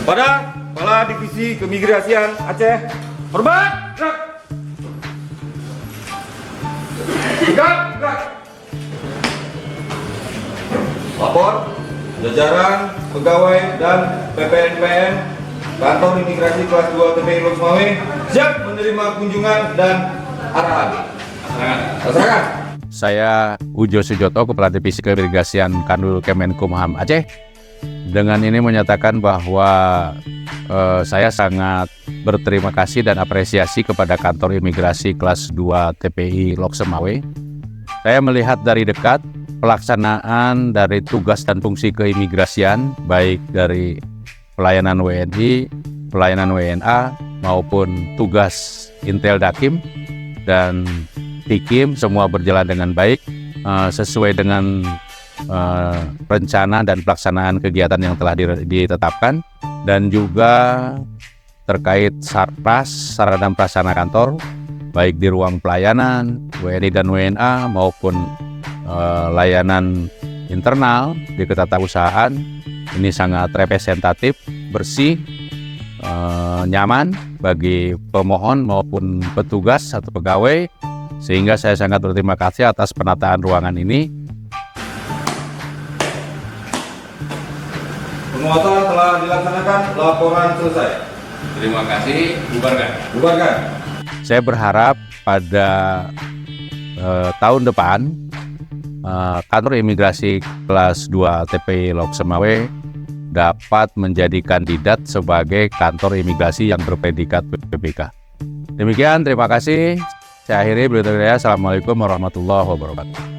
Pada Kepala Divisi Keimigrasian Aceh, hormat, gerak. Gerak. Lapor jajaran pegawai dan PPNPN Kantor Imigrasi Kelas 2 TPI Lok Semawe siap menerima kunjungan dan arahan. Laksanakan. Saya Ujo Sujoto, Kepala Divisi Keimigrasian Kanwil Kemenkumham Aceh. Dengan ini menyatakan bahwa saya sangat berterima kasih dan apresiasi kepada Kantor Imigrasi Kelas 2 TPI Lok Semawe. Saya melihat dari dekat pelaksanaan dari tugas dan fungsi keimigrasian, baik dari pelayanan WNI, pelayanan WNA, maupun tugas Intel Dakim dan Tikim, semua berjalan dengan baik, sesuai dengan rencana dan pelaksanaan kegiatan yang telah ditetapkan, dan juga terkait sarpras, sarana dan prasarana kantor, baik di ruang pelayanan WNI dan WNA maupun layanan internal di ketatausahaan, ini sangat representatif, bersih, nyaman bagi pemohon maupun petugas atau pegawai, sehingga saya sangat berterima kasih atas penataan ruangan ini. Penguatan telah dilaksanakan, laporan selesai. Terima kasih, Bubarkan. Saya berharap pada tahun depan Kantor Imigrasi Kelas 2 TPI Lok Semawe dapat menjadi kandidat sebagai kantor imigrasi yang berpredikat PPK. Demikian, terima kasih. Saya akhiri berita saya. Assalamualaikum warahmatullahi wabarakatuh.